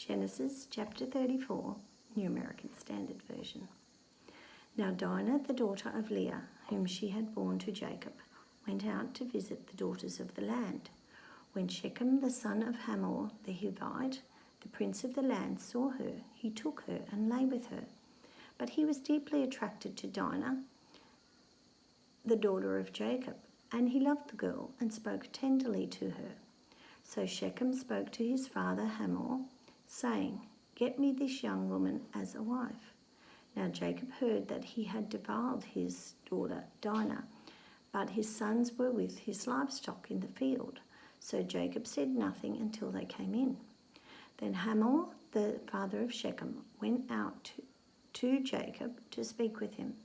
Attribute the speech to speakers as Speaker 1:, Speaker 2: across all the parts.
Speaker 1: Genesis chapter 34, New American Standard Version. Now Dinah, the daughter of Leah, whom she had borne to Jacob, went out to visit the daughters of the land. When Shechem, the son of Hamor the Hivite, the prince of the land, saw her, he took her and lay with her. But he was deeply attracted to Dinah, the daughter of Jacob, and he loved the girl and spoke tenderly to her. So Shechem spoke to his father Hamor, saying, "Get me this young woman as a wife." Now Jacob heard that he had defiled his daughter Dinah, but his sons were with his livestock in the field. So Jacob said nothing until they came in. Then Hamor, the father of Shechem, went out to Jacob to speak with him.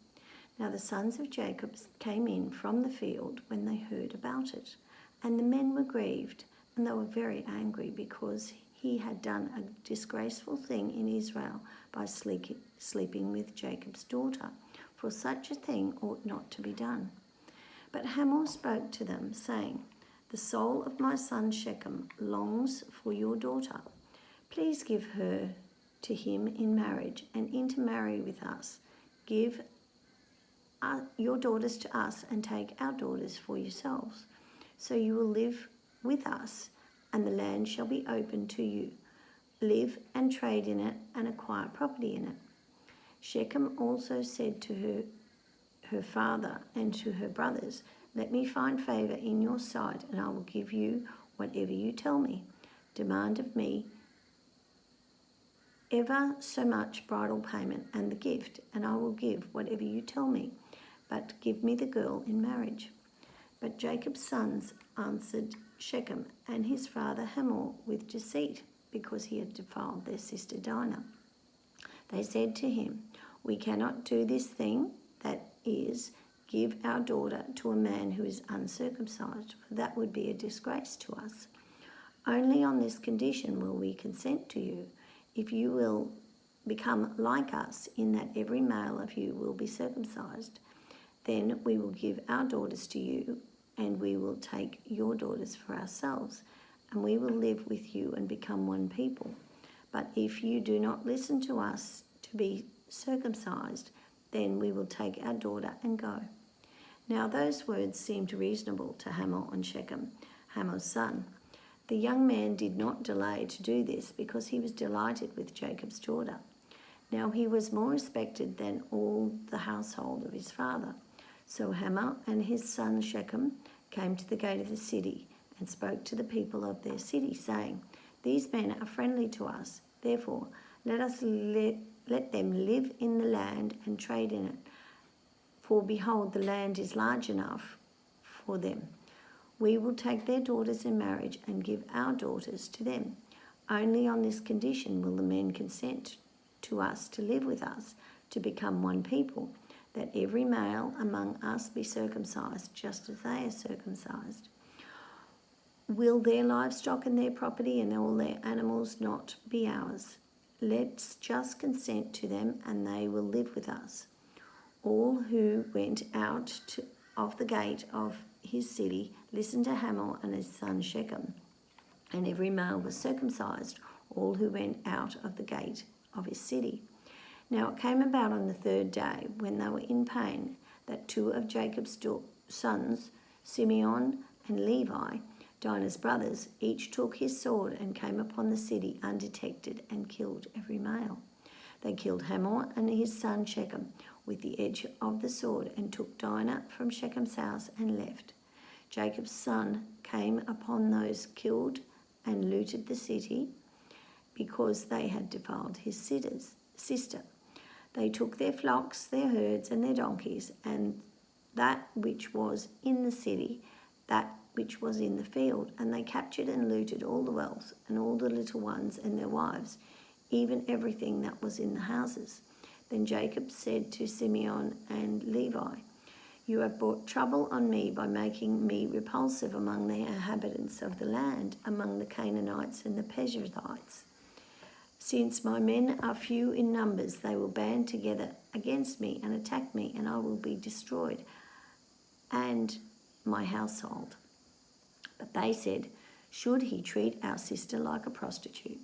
Speaker 1: Now the sons of Jacob came in from the field when they heard about it, and the men were grieved, and they were very angry because he had done a disgraceful thing in Israel by sleeping with Jacob's daughter, for such a thing ought not to be done. But Hamor spoke to them, saying, "The soul of my son Shechem longs for your daughter. Please give her to him in marriage and intermarry with us. Give your daughters to us and take our daughters for yourselves. So you will live with us, and the land shall be open to you. Live and trade in it and acquire property in it." Shechem also said to her father and to her brothers, "Let me find favor in your sight, and I will give you whatever you tell me. Demand of me ever so much bridal payment and the gift, and I will give whatever you tell me. But give me the girl in marriage." But Jacob's sons answered Shechem and his father Hamor with deceit, because he had defiled their sister Dinah. They said to him, "We cannot do this thing, that is, give our daughter to a man who is uncircumcised, for that would be a disgrace to us. Only on this condition will we consent to you, if you will become like us in that every male of you will be circumcised. Then we will give our daughters to you, and we will take your daughters for ourselves, and we will live with you and become one people. But if you do not listen to us to be circumcised, then we will take our daughter and go." Now those words seemed reasonable to Hamor and Shechem, Hamor's son. The young man did not delay to do this because he was delighted with Jacob's daughter. Now he was more respected than all the household of his father. So Hamor and his son Shechem came to the gate of the city and spoke to the people of their city, saying, "These men are friendly to us. Therefore, let them live in the land and trade in it. For behold, the land is large enough for them. We will take their daughters in marriage and give our daughters to them. Only on this condition will the men consent to us to live with us, to become one people, that every male among us be circumcised, just as they are circumcised. Will their livestock and their property and all their animals not be ours? Let's just consent to them, and they will live with us." All who went out of the gate of his city listened to Hamor and his son Shechem, and every male was circumcised, all who went out of the gate of his city. Now it came about on the third day, when they were in pain, that two of Jacob's sons, Simeon and Levi, Dinah's brothers, each took his sword and came upon the city undetected and killed every male. They killed Hamor and his son Shechem with the edge of the sword, and took Dinah from Shechem's house and left. Jacob's son came upon those killed and looted the city, because they had defiled his sister. They took their flocks, their herds, and their donkeys, and that which was in the city, that which was in the field, and they captured and looted all the wealth, and all the little ones and their wives, even everything that was in the houses. Then Jacob said to Simeon and Levi, "You have brought trouble on me by making me repulsive among the inhabitants of the land, among the Canaanites and the Perizzites. Since my men are few in numbers, they will band together against me and attack me, and I will be destroyed, and my household." But they said, "Should he treat our sister like a prostitute?"